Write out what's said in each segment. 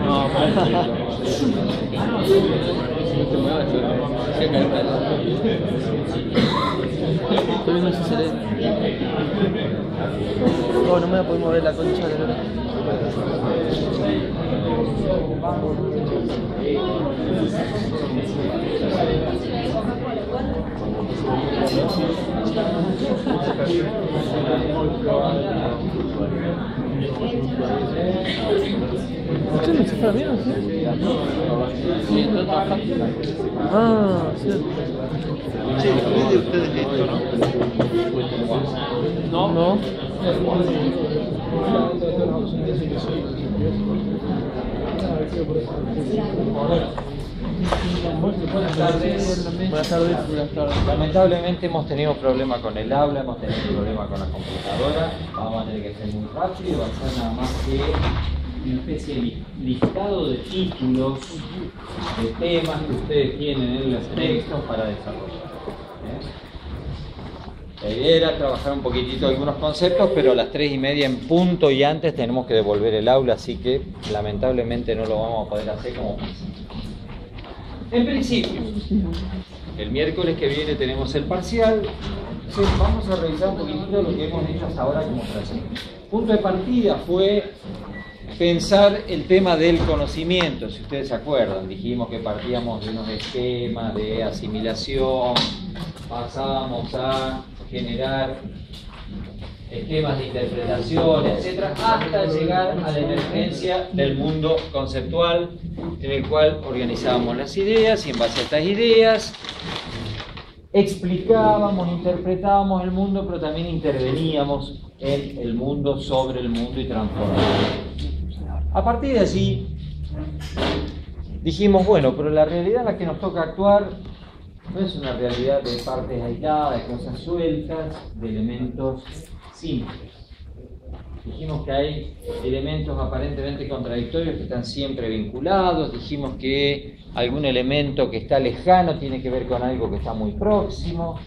No, estoy viendo si se lee. Oh, no me voy a poder mover la concha de la... ¿Usted no se está bien, sí? Sí, estoy trabajando. Ah, cierto. Sí, ¿es de ustedes esto, no? No. Buenas tardes. Buenas tardes. Buenas tardes. Lamentablemente hemos tenido problemas con el aula, hemos tenido problemas con la computadora. Vamos a tener que ser muy rápido, va a ser nada más que una especie de listado de títulos, de temas que ustedes tienen en los textos para desarrollar. La idea era trabajar un poquitito algunos conceptos, pero a las 3:30 en punto y antes tenemos que devolver el aula, así que lamentablemente no lo vamos a poder hacer como principio. En principio, el miércoles que viene tenemos el parcial. Entonces vamos a revisar un poquitito lo que hemos hecho hasta ahora como trayecto. Punto de partida fue pensar el tema del conocimiento. Si ustedes se acuerdan, dijimos que partíamos de unos esquemas de asimilación, pasábamos a generar esquemas de interpretación, etcétera, hasta llegar a la emergencia del mundo conceptual, en el cual organizábamos las ideas y en base a estas ideas explicábamos, interpretábamos el mundo, pero también interveníamos en el mundo, sobre el mundo y transformábamos. A partir de allí dijimos, bueno, pero la realidad en la que nos toca actuar no es una realidad de partes aisladas, de cosas sueltas, de elementos simples. Dijimos que hay elementos aparentemente contradictorios que están siempre vinculados, dijimos que algún elemento que está lejano tiene que ver con algo que está muy próximo,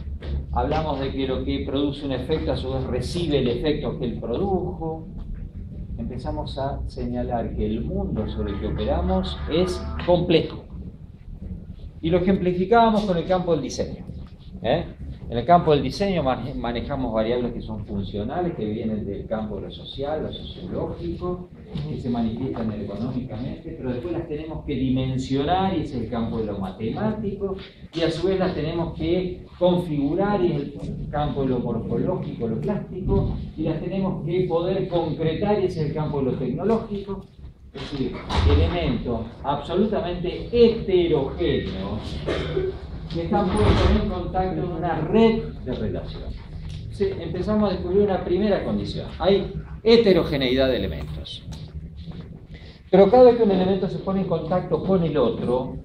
hablamos de que lo que produce un efecto a su vez recibe el efecto que él produjo. Empezamos a señalar que el mundo sobre el que operamos es complejo. Y lo ejemplificábamos con el campo del diseño. En el campo del diseño manejamos variables que son funcionales, que vienen del campo de lo social, lo sociológico, que se manifiestan económicamente, pero después las tenemos que dimensionar, y es el campo de lo matemático, y a su vez las tenemos que configurar, y es el campo de lo morfológico, lo plástico, y las tenemos que poder concretar, y es el campo de lo tecnológico. Es decir, elementos absolutamente heterogéneos que están puestos en contacto en una red de relaciones. Entonces, empezamos a descubrir una primera condición. Hay heterogeneidad de elementos. Pero cada vez que un elemento se pone en contacto con el otro,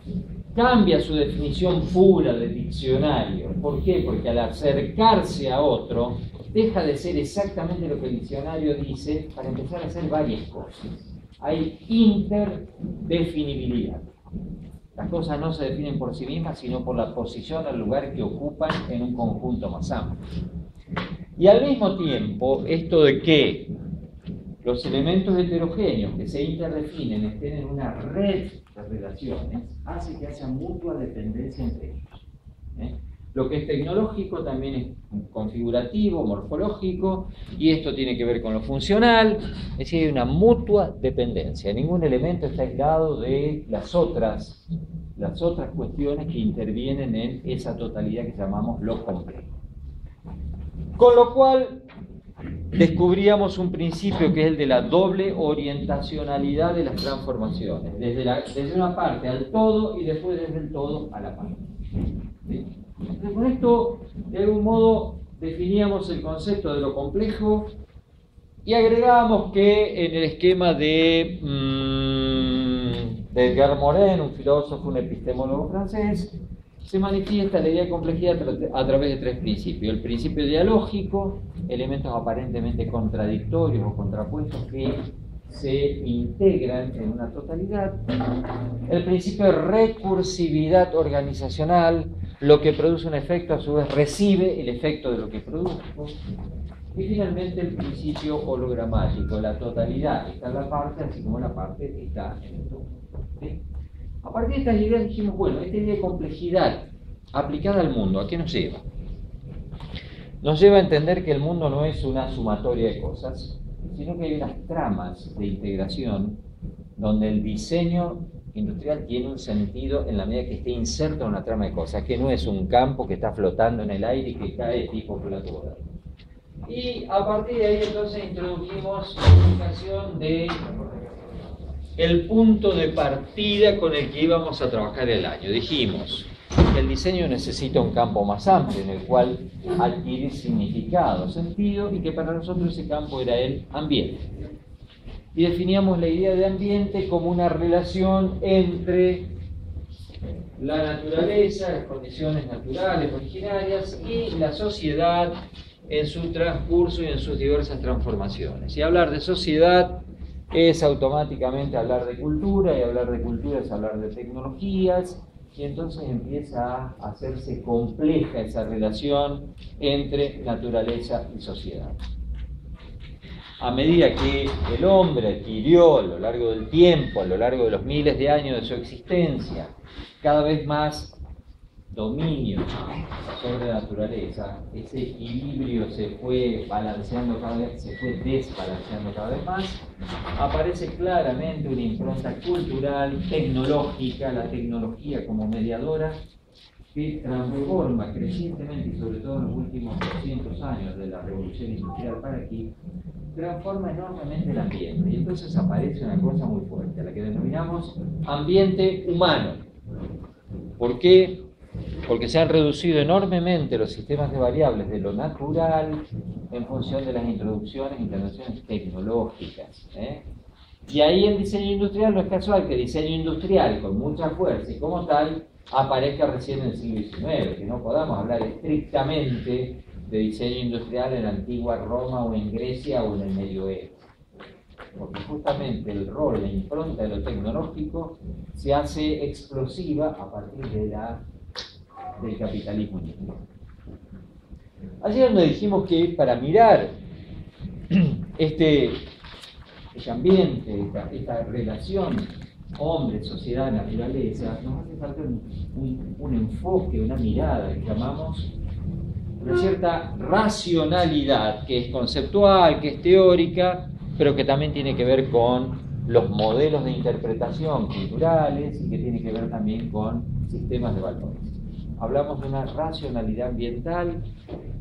cambia su definición pura de diccionario. ¿Por qué? Porque al acercarse a otro, deja de ser exactamente lo que el diccionario dice para empezar a hacer varias cosas. Hay interdefinibilidad. Las cosas no se definen por sí mismas, sino por la posición al lugar que ocupan en un conjunto más amplio. Y al mismo tiempo, esto de que los elementos heterogéneos que se interdefinen estén en una red de relaciones, hace que haya mutua dependencia entre ellos. Lo que es tecnológico también es configurativo, morfológico, y esto tiene que ver con lo funcional, es decir, hay una mutua dependencia. Ningún elemento está aislado de las otras cuestiones que intervienen en esa totalidad que llamamos lo complejo. Con lo cual, descubríamos un principio que es el de la doble orientacionalidad de las transformaciones, desde una parte al todo y después desde el todo a la parte. ¿Sí? Entonces, con esto, de algún modo, definíamos el concepto de lo complejo y agregábamos que en el esquema de Edgar Morin, un filósofo, un epistemólogo francés, se manifiesta la idea de complejidad a través de tres principios. El principio dialógico, elementos aparentemente contradictorios o contrapuestos que se integran en una totalidad. El principio de recursividad organizacional, lo que produce un efecto a su vez recibe el efecto de lo que produjo. Y finalmente el principio hologramático, la totalidad está en la parte, así como la parte está en el todo. ¿Sí? A partir de estas ideas dijimos, bueno, esta idea de complejidad aplicada al mundo, ¿a qué nos lleva? Nos lleva a entender que el mundo no es una sumatoria de cosas, sino que hay unas tramas de integración donde el diseño industrial tiene un sentido en la medida que esté inserto en una trama de cosas, que no es un campo que está flotando en el aire y que cae tipo plato volador. Y a partir de ahí entonces introdujimos la explicación de el punto de partida con el que íbamos a trabajar el año. Dijimos que el diseño necesita un campo más amplio en el cual adquirir significado, sentido, y que para nosotros ese campo era el ambiente. Y definíamos la idea de ambiente como una relación entre la naturaleza, las condiciones naturales originarias y la sociedad en su transcurso y en sus diversas transformaciones. Y hablar de sociedad es automáticamente hablar de cultura, y hablar de cultura es hablar de tecnologías, y entonces empieza a hacerse compleja esa relación entre naturaleza y sociedad. A medida que el hombre adquirió a lo largo del tiempo, a lo largo de los miles de años de su existencia, cada vez más dominio sobre la naturaleza, ese equilibrio se fue balanceando cada vez, se fue desbalanceando cada vez más, aparece claramente una impronta cultural, tecnológica, la tecnología como mediadora, que transforma crecientemente, y sobre todo en los últimos 200 años de la revolución industrial para aquí, transforma enormemente el ambiente. Y entonces aparece una cosa muy fuerte, la que denominamos ambiente humano. ¿Por qué? Porque se han reducido enormemente los sistemas de variables de lo natural en función de las introducciones e intervenciones tecnológicas. Y ahí el diseño industrial no es casual que diseño industrial con mucha fuerza y como tal aparezca recién en el siglo XIX, que no podamos hablar estrictamente de diseño industrial en la antigua Roma o en Grecia o en el Medioevo. Porque justamente el rol, la impronta de lo tecnológico se hace explosiva a partir de del capitalismo industrial. Ayer nos dijimos que para mirar este ambiente, esta relación hombre, sociedad, naturaleza, nos hace falta un enfoque, una mirada que llamamos una cierta racionalidad, que es conceptual, que es teórica, pero que también tiene que ver con los modelos de interpretación culturales y que tiene que ver también con sistemas de valores. Hablamos de una racionalidad ambiental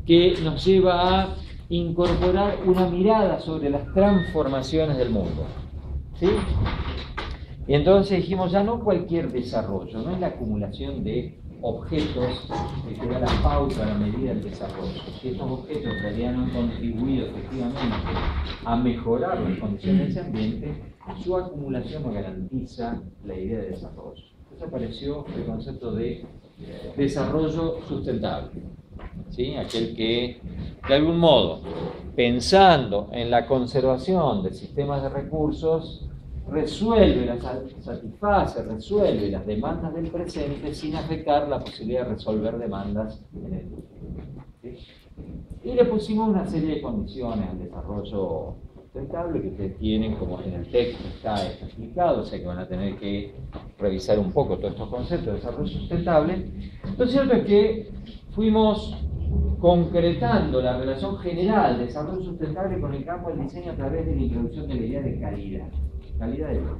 que nos lleva a incorporar una mirada sobre las transformaciones del mundo. ¿Sí? Y entonces dijimos, ya no cualquier desarrollo, no es la acumulación de objetos que da la pauta a la medida del desarrollo. Si estos objetos en realidad no han contribuido efectivamente a mejorar las condiciones de ese ambiente, su acumulación no garantiza la idea de desarrollo. Entonces apareció el concepto de desarrollo sustentable, ¿sí? Aquel que, de algún modo, pensando en la conservación de sistemas de recursos, satisface, resuelve las demandas del presente sin afectar la posibilidad de resolver demandas en el futuro. ¿Sí? Y le pusimos una serie de condiciones al desarrollo sustentable que ustedes tienen, como en el texto está explicado, o sea que van a tener que revisar un poco todos estos conceptos de desarrollo sustentable. Lo cierto es que fuimos concretando la relación general de desarrollo sustentable con el campo del diseño a través de la introducción de la idea de calidad de vida.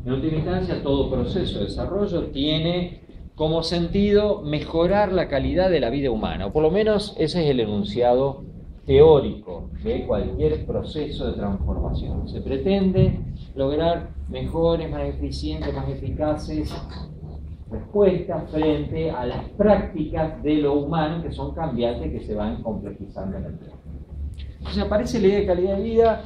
En última instancia, todo proceso de desarrollo tiene como sentido mejorar la calidad de la vida humana, o por lo menos ese es el enunciado teórico de cualquier proceso de transformación. Se pretende lograr mejores, más eficientes, más eficaces respuestas frente a las prácticas de lo humano que son cambiantes, que se van complejizando en el tiempo. Entonces aparece la idea de calidad de vida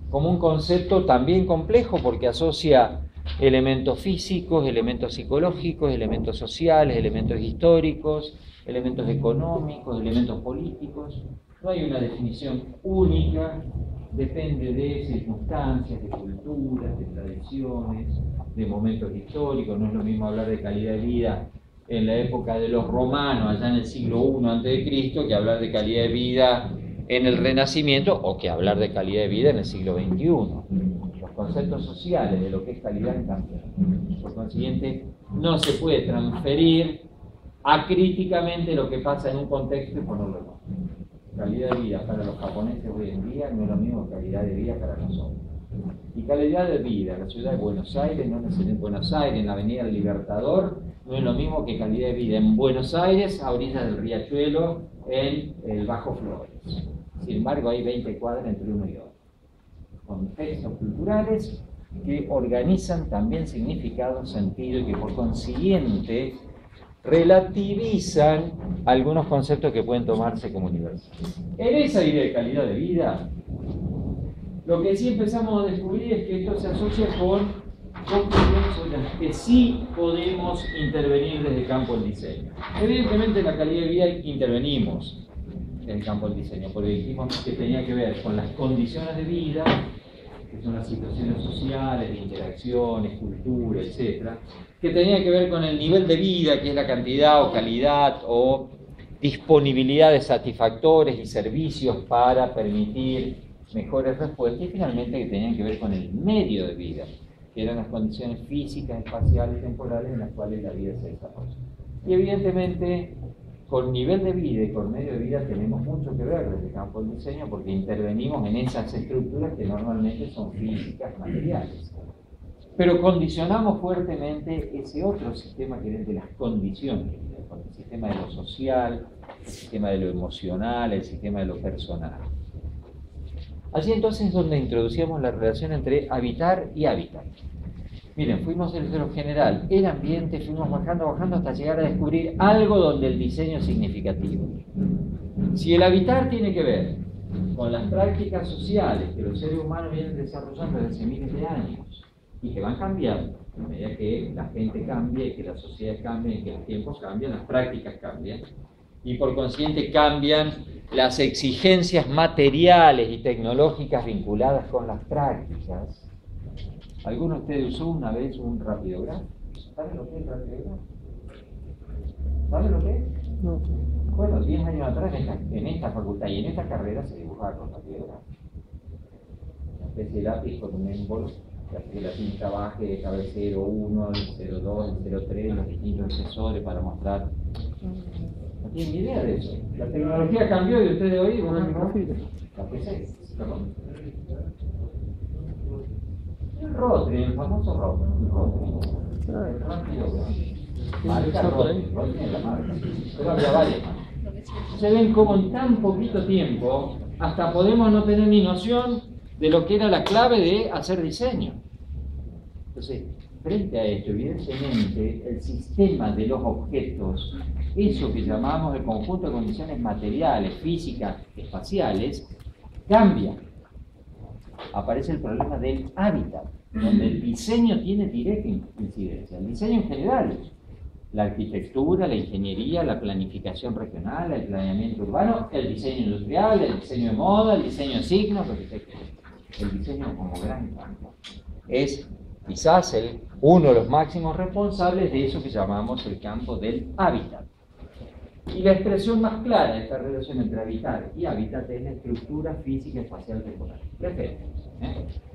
como un concepto también complejo porque asocia elementos físicos, elementos psicológicos, elementos sociales, elementos históricos, elementos económicos, elementos políticos. No hay una definición única, depende de circunstancias, de culturas, de tradiciones, de momentos históricos. No es lo mismo hablar de calidad de vida en la época de los romanos, allá en el siglo I a.C., que hablar de calidad de vida en el Renacimiento, o que hablar de calidad de vida en el siglo XXI. Los conceptos sociales de lo que es calidad cambian. Por consiguiente, no se puede transferir acríticamente lo que pasa en un contexto y ponerlo en otro. Calidad de vida para los japoneses hoy en día no es lo mismo que calidad de vida para nosotros. Y calidad de vida en la ciudad de Buenos Aires, no necesariamente en Buenos Aires, en la Avenida del Libertador, no es lo mismo que calidad de vida en Buenos Aires, a orillas del Riachuelo, en el Bajo Flores. Sin embargo, hay 20 cuadras entre uno y otro. Contextos culturales que organizan también significado, sentido y que por consiguiente relativizan algunos conceptos que pueden tomarse como universales. En esa idea de calidad de vida, lo que sí empezamos a descubrir es que esto se asocia con conclusiones sobre las que sí podemos intervenir desde el campo del diseño. Evidentemente en la calidad de vida intervenimos en el campo del diseño, porque dijimos que tenía que ver con las condiciones de vida, que son las situaciones sociales, de interacciones, cultura, etc., que tenía que ver con el nivel de vida, que es la cantidad o calidad o disponibilidad de satisfactores y servicios para permitir mejores respuestas, y finalmente que tenían que ver con el medio de vida, que eran las condiciones físicas, espaciales y temporales en las cuales la vida se desarrolla. Y evidentemente, con nivel de vida y con medio de vida tenemos mucho que ver desde el campo del diseño, porque intervenimos en esas estructuras que normalmente son físicas, materiales. Pero condicionamos fuertemente ese otro sistema que es el de las condiciones, el sistema de lo social, el sistema de lo emocional, el sistema de lo personal. Allí entonces es donde introducíamos la relación entre habitar y hábitat. Miren, fuimos desde lo general, el ambiente, fuimos bajando hasta llegar a descubrir algo donde el diseño es significativo. Si el habitar tiene que ver con las prácticas sociales que los seres humanos vienen desarrollando desde hace miles de años y que van cambiando, a medida que la gente cambia, que la sociedad cambia, que los tiempos cambian, las prácticas cambian, y por consiguiente cambian las exigencias materiales y tecnológicas vinculadas con las prácticas. ¿Alguno de ustedes usó una vez un rapidograma? ¿Saben lo que es el rapidograma? ¿Saben lo que es? No. Bueno, 10 años atrás en esta facultad y en esta carrera se dibujaba con rapidograma. Una especie de lápiz con un émbolo, que hace que la tinta baje de cada 0,1, el 0,2, el 0,3, los distintos sensores para mostrar. No tienen ni idea de eso. La tecnología cambió y ustedes hoy van a la PC. El Rotring, el famoso Rotring. El rapidograma. Marca Rotring, Rotring es la marca. Pero había varias marcas. Se ven como en tan poquito tiempo, hasta podemos no tener ni noción de lo que era la clave de hacer diseño. Entonces, frente a esto, evidentemente, el sistema de los objetos, eso que llamamos el conjunto de condiciones materiales, físicas, espaciales, cambia. Aparece el problema del hábitat, donde el diseño tiene directa incidencia. El diseño en general, la arquitectura, la ingeniería, la planificación regional, el planeamiento urbano, el diseño industrial, el diseño de moda, el diseño de signos, lo que sea. El diseño como gran campo es quizás uno de los máximos responsables de eso que llamamos el campo del hábitat. Y la expresión más clara de esta relación entre habitar y hábitat es la estructura física espacial temporal.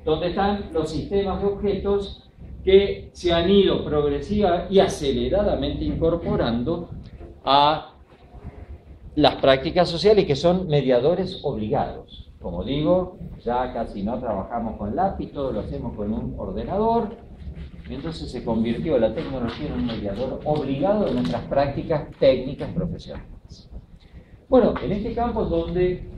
Donde están los sistemas de objetos que se han ido progresiva y aceleradamente incorporando a las prácticas sociales y que son mediadores obligados. Como digo, ya casi no trabajamos con lápiz, todo lo hacemos con un ordenador, y entonces se convirtió la tecnología en un mediador obligado de nuestras prácticas técnicas profesionales. Bueno, en este campo es donde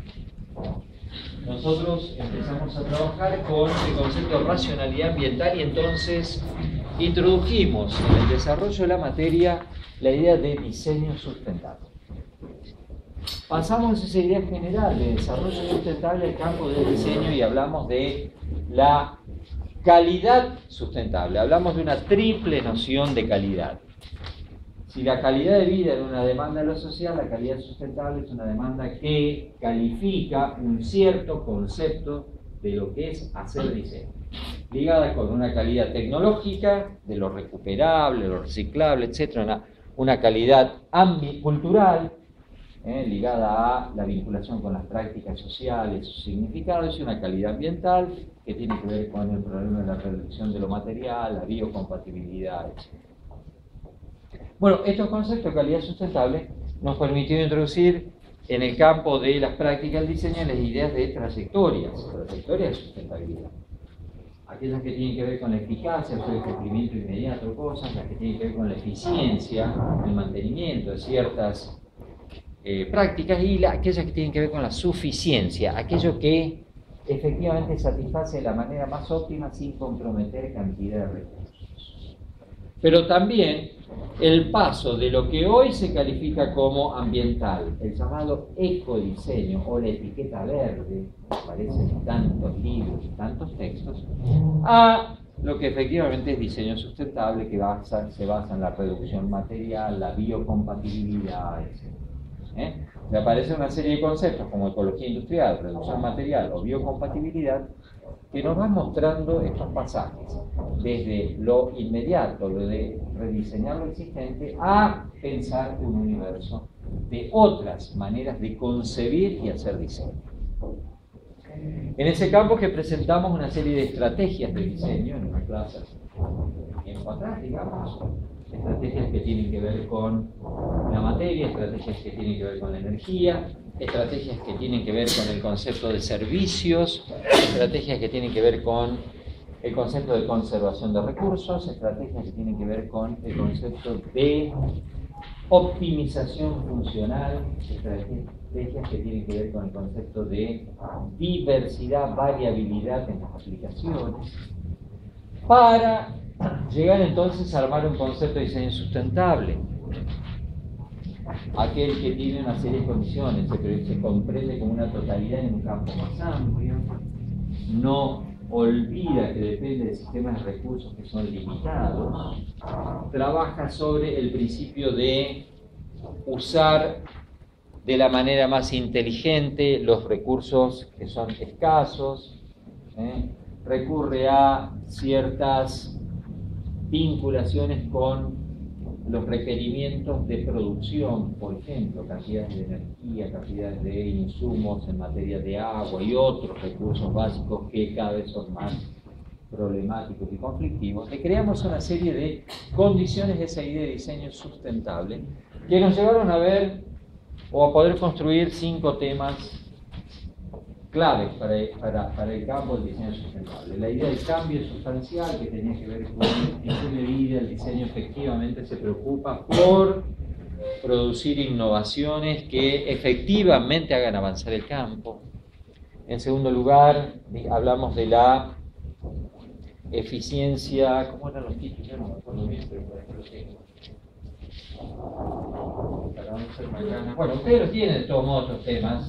nosotros empezamos a trabajar con el concepto de racionalidad ambiental y entonces introdujimos en el desarrollo de la materia la idea de diseño sustentable. Pasamos esa idea general de desarrollo sustentable al campo del diseño y hablamos de la calidad sustentable. Hablamos de una triple noción de calidad. Si la calidad de vida es una demanda de lo social, la calidad sustentable es una demanda que califica un cierto concepto de lo que es hacer diseño, ligada con una calidad tecnológica, de lo recuperable, lo reciclable, etc., una calidad cultural, ligada a la vinculación con las prácticas sociales, sus significados, y una calidad ambiental que tiene que ver con el problema de la reducción de lo material, la biocompatibilidad, etc. Bueno, estos conceptos de calidad sustentable nos permitieron introducir en el campo de las prácticas del diseño las ideas de trayectorias de sustentabilidad. Aquellas que tienen que ver con la eficacia, el cumplimiento inmediato de cosas, las que tienen que ver con la eficiencia, el mantenimiento de ciertas prácticas, y aquellas que tienen que ver con la suficiencia, aquello que efectivamente satisface de la manera más óptima sin comprometer cantidad de recursos. Pero también el paso de lo que hoy se califica como ambiental, el llamado ecodiseño o la etiqueta verde, que aparece en tantos libros y tantos textos, a lo que efectivamente es diseño sustentable, que se basa en la reducción material, la biocompatibilidad, etc. Me aparece una serie de conceptos como ecología industrial, reducción material o biocompatibilidad que nos van mostrando estos pasajes desde lo inmediato, lo de rediseñar lo existente, a pensar un universo de otras maneras de concebir y hacer diseño. En ese campo que presentamos una serie de estrategias de diseño en una clase tiempo atrás, digamos, estrategias que tienen que ver con la materia, estrategias que tienen que ver con la energía, estrategias que tienen que ver con el concepto de servicios, estrategias que tienen que ver con el concepto de conservación de recursos, estrategias que tienen que ver con el concepto de optimización funcional, estrategias que tienen que ver con el concepto de diversidad, variabilidad en las aplicaciones, para llegar entonces a armar un concepto de diseño sustentable, aquel que tiene una serie de condiciones, se comprende como una totalidad en un campo más amplio, no olvida que depende de sistemas de recursos que son limitados, trabaja sobre el principio de usar de la manera más inteligente los recursos que son escasos, recurre a ciertas vinculaciones con los requerimientos de producción, por ejemplo, cantidades de energía, cantidades de insumos en materia de agua y otros recursos básicos que cada vez son más problemáticos y conflictivos. Le creamos una serie de condiciones de esa idea de diseño sustentable que nos llevaron a ver o a poder construir 5 temas claves para el campo del diseño sustentable. La idea del cambio sustancial, que tenía que ver con en qué medida el diseño efectivamente se preocupa por producir innovaciones que efectivamente hagan avanzar el campo. En segundo lugar, hablamos de la eficiencia. ¿Cómo eran los títulos? No me acuerdo bien, pero por aquí lo tengo. Para no ser macana. Bueno, ustedes los tienen de todos modos los temas.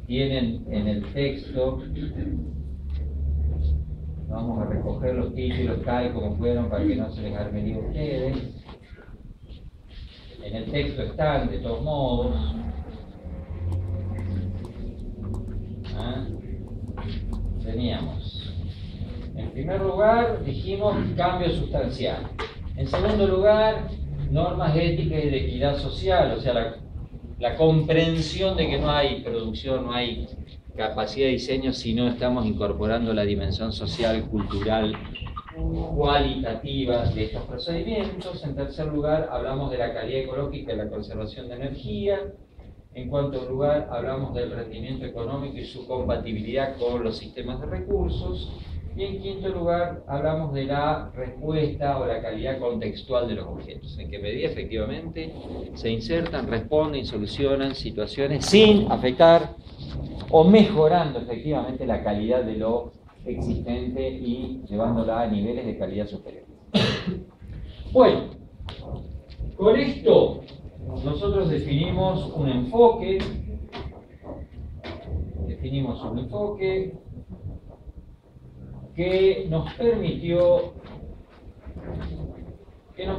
Tienen en el texto, vamos a recoger los títulos tal como fueron para que no se les arme lío a ustedes. En el texto están de todos modos. Teníamos, en primer lugar, dijimos cambio sustancial. En segundo lugar, normas éticas y de equidad social, o sea, la comprensión de que no hay producción, no hay capacidad de diseño si no estamos incorporando la dimensión social, cultural, cualitativa de estos procedimientos. En tercer lugar, hablamos de la calidad ecológica y la conservación de energía. En cuarto lugar, hablamos del rendimiento económico y su compatibilidad con los sistemas de recursos. Y en quinto lugar, hablamos de la respuesta o la calidad contextual de los objetos, en qué medida efectivamente se insertan, responden y solucionan situaciones sin afectar o mejorando efectivamente la calidad de lo existente y llevándola a niveles de calidad superiores. Bueno, con esto nosotros definimos un enfoque que nos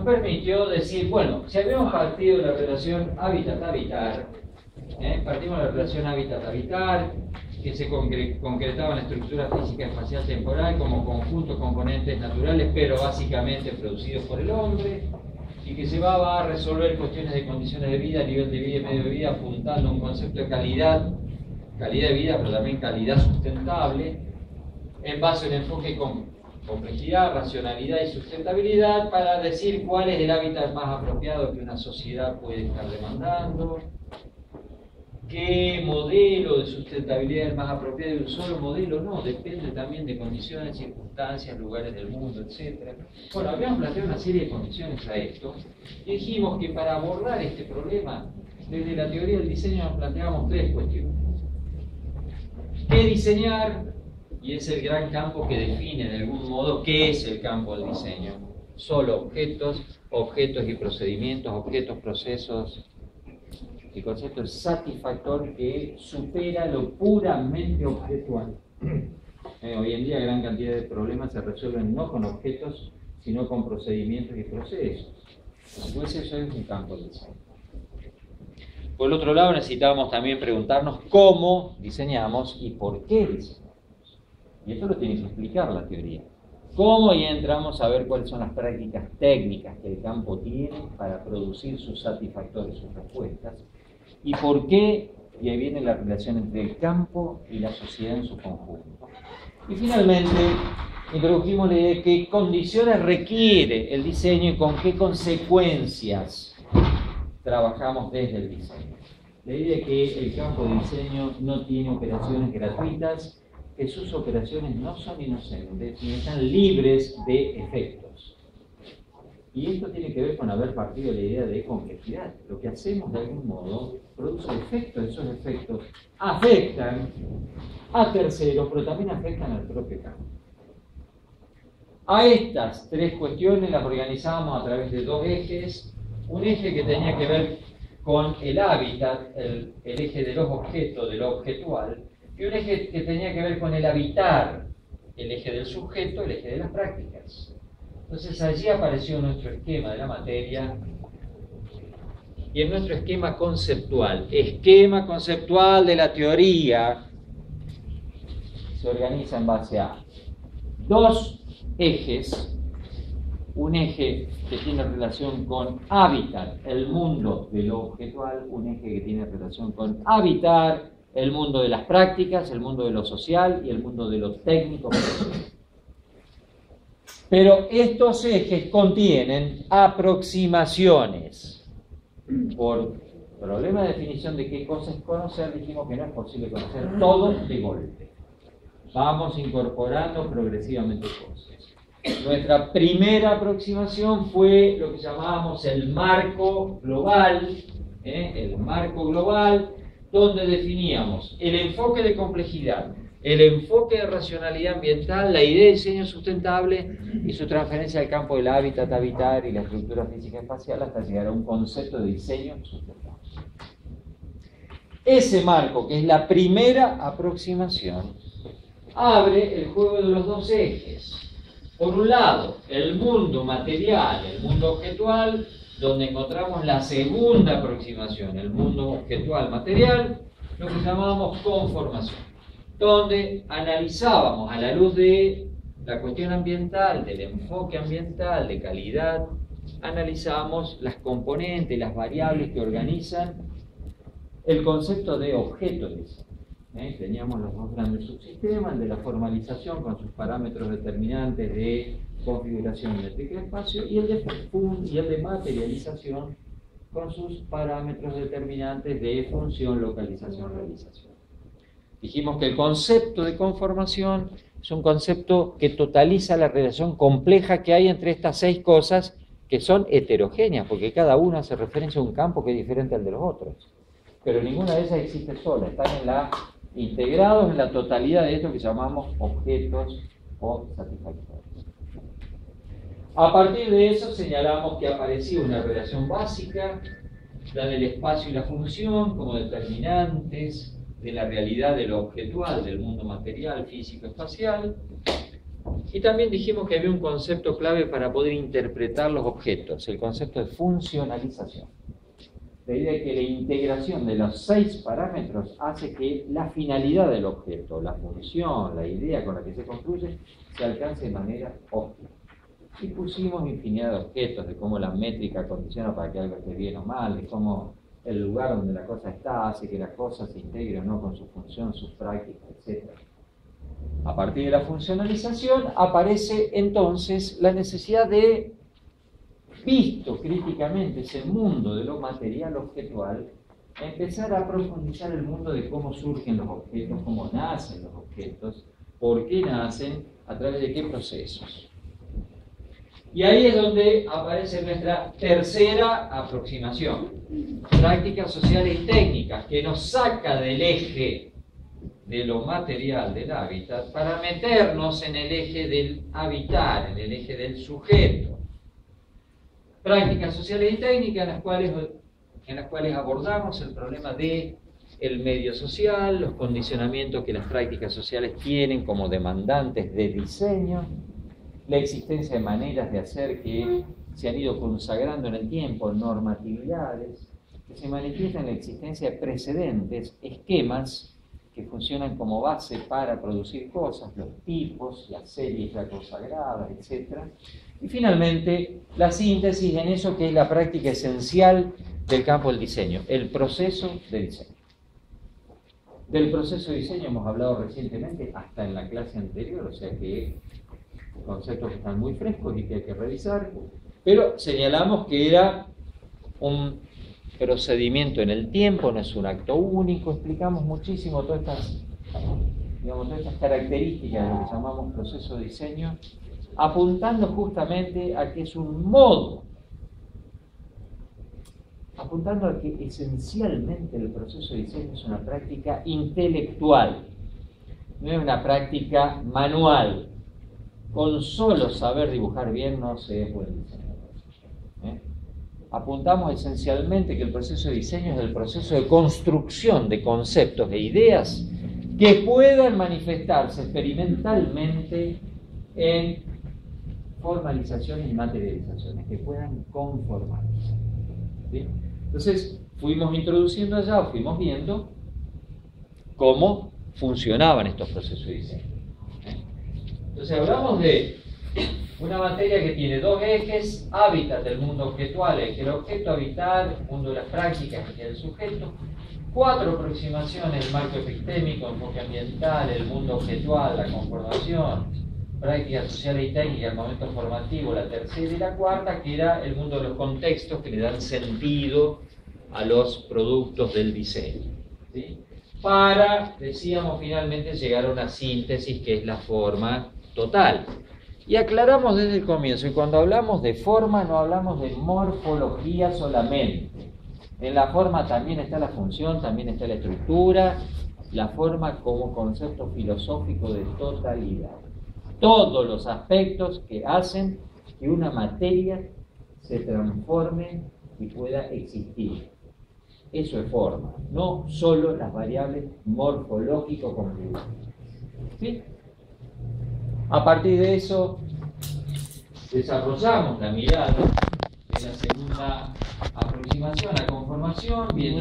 permitió decir, bueno, si habíamos partido de la relación hábitat-habitar, partimos de la relación hábitat-habitar, que se concretaba en la estructura física espacial-temporal como conjuntos componentes naturales, pero básicamente producidos por el hombre. y que llevaba a resolver cuestiones de condiciones de vida, nivel de vida y medio de vida, apuntando a un concepto de calidad de vida, pero también calidad sustentable, en base a un enfoque con complejidad, racionalidad y sustentabilidad, para decir cuál es el hábitat más apropiado que una sociedad puede estar demandando, qué modelo de sustentabilidad es el más apropiado de un solo modelo, no, depende también de condiciones, circunstancias, lugares del mundo, etc. Bueno, habíamos planteado una serie de condiciones a esto, y dijimos que para abordar este problema, desde la teoría del diseño nos planteamos tres cuestiones. ¿Qué diseñar? Y es el gran campo que define de algún modo qué es el campo del diseño. Solo objetos y procedimientos, objetos, procesos. El concepto es satisfactor que supera lo puramente objetual. Hoy en día gran cantidad de problemas se resuelven no con objetos, sino con procedimientos y procesos. Pues eso es un campo del diseño. Por el otro lado, necesitábamos también preguntarnos cómo diseñamos y por qué diseñamos. Y esto lo tiene que explicar la teoría. ¿Cómo? Y entramos a ver cuáles son las prácticas técnicas que el campo tiene para producir sus satisfactores, sus respuestas. ¿Y por qué? Y ahí viene la relación entre el campo y la sociedad en su conjunto. Y finalmente, introdujimos la idea de qué condiciones requiere el diseño y con qué consecuencias trabajamos desde el diseño. La idea es que el campo de diseño no tiene operaciones gratuitas, que sus operaciones no son inocentes, sino están libres de efectos. Y esto tiene que ver con haber partido de la idea de complejidad. Lo que hacemos de algún modo produce efectos, esos efectos afectan a terceros, pero también afectan al propio campo. A estas tres cuestiones las organizamos a través de dos ejes. Un eje que tenía que ver con el hábitat, el eje de los objetos, de lo objetual, y un eje que tenía que ver con el habitar, el eje del sujeto, el eje de las prácticas. Entonces allí apareció nuestro esquema de la materia, y en nuestro esquema conceptual de la teoría, se organiza en base a dos ejes. Un eje que tiene relación con hábitat, el mundo de lo objetual, un eje que tiene relación con habitar, el mundo de las prácticas, el mundo de lo social y el mundo de lo técnico. Pero estos ejes contienen aproximaciones. Por problema de definición de qué cosa es conocer, dijimos que no es posible conocer todo de golpe. Vamos incorporando progresivamente cosas. Nuestra primera aproximación fue lo que llamábamos el marco global, donde definíamos el enfoque de complejidad, el enfoque de racionalidad ambiental, la idea de diseño sustentable y su transferencia al campo del hábitat, habitar y la estructura física espacial hasta llegar a un concepto de diseño sustentable. Ese marco, que es la primera aproximación, abre el juego de los dos ejes. Por un lado, el mundo material, el mundo objetual, donde encontramos la segunda aproximación, el mundo objetual material, lo que llamábamos conformación, donde analizábamos a la luz de la cuestión ambiental, del enfoque ambiental, de calidad, analizábamos las componentes, las variables que organizan el concepto de objeto de diseño. Teníamos los dos grandes subsistemas, el de la formalización con sus parámetros determinantes de configuración métrica de espacio y el de materialización con sus parámetros determinantes de función, localización, realización. Dijimos que el concepto de conformación es un concepto que totaliza la relación compleja que hay entre estas seis cosas que son heterogéneas, porque cada una hace referencia a un campo que es diferente al de los otros. Pero ninguna de ellas existe sola, están integrados en la totalidad de esto que llamamos objetos o satisfactores. A partir de eso señalamos que aparecía una relación básica, la del espacio y la función como determinantes de la realidad de lo objetual, del mundo material, físico, espacial. Y también dijimos que había un concepto clave para poder interpretar los objetos, el concepto de funcionalización. La idea es que la integración de los 6 parámetros hace que la finalidad del objeto, la función, la idea con la que se construye, se alcance de manera óptima. y pusimos infinidad de objetos, de cómo la métrica condiciona para que algo esté bien o mal, de cómo el lugar donde la cosa está hace que la cosa se integre o no con su función, sus prácticas, etc. A partir de la funcionalización aparece entonces la necesidad de, visto críticamente ese mundo de lo material objetual, empezar a profundizar el mundo de cómo surgen los objetos, cómo nacen los objetos, por qué nacen, a través de qué procesos. Y ahí es donde aparece nuestra tercera aproximación, prácticas sociales y técnicas, que nos saca del eje de lo material del hábitat para meternos en el eje del habitar, en el eje del sujeto. Prácticas sociales y técnicas en las cuales abordamos el problema de el medio social, los condicionamientos que las prácticas sociales tienen como demandantes de diseño, la existencia de maneras de hacer que se han ido consagrando en el tiempo, normatividades, que se manifiestan en la existencia de precedentes, esquemas que funcionan como base para producir cosas, los tipos, las series ya consagradas, etc. Y finalmente, la síntesis en eso que es la práctica esencial del campo del diseño, el proceso de diseño. Del proceso de diseño hemos hablado recientemente, hasta en la clase anterior, o sea que conceptos que están muy frescos y que hay que revisar, pero señalamos que era un procedimiento en el tiempo, no es un acto único, explicamos muchísimo todas estas características de lo que llamamos proceso de diseño, apuntando justamente a que es un modo, apuntando a que esencialmente el proceso de diseño es una práctica intelectual, no es una práctica manual. Con solo saber dibujar bien no se es buen diseñador. Apuntamos esencialmente que el proceso de diseño es el proceso de construcción de conceptos e ideas que puedan manifestarse experimentalmente en formalizaciones y materializaciones, que puedan conformarse. ¿Sí? Entonces, fuimos introduciendo allá, fuimos viendo cómo funcionaban estos procesos de diseño. Entonces hablamos de una materia que tiene dos ejes: hábitat del mundo objetual, eje del objeto, habitar, mundo de las prácticas, eje del sujeto. 4 aproximaciones: el marco epistémico, enfoque ambiental, el mundo objetual, la conformación, prácticas sociales y técnicas, el momento formativo, la tercera y la cuarta, que era el mundo de los contextos que le dan sentido a los productos del diseño. ¿Sí? Para, decíamos, finalmente llegar a una síntesis que es la forma total. Y aclaramos desde el comienzo, y cuando hablamos de forma no hablamos de morfología solamente. En la forma también está la función, también está la estructura, la forma como concepto filosófico de totalidad. Todos los aspectos que hacen que una materia se transforme y pueda existir. Eso es forma, no solo las variables morfológico-complementarias. ¿Sí? A partir de eso, desarrollamos la mirada de la segunda aproximación, la conformación, viendo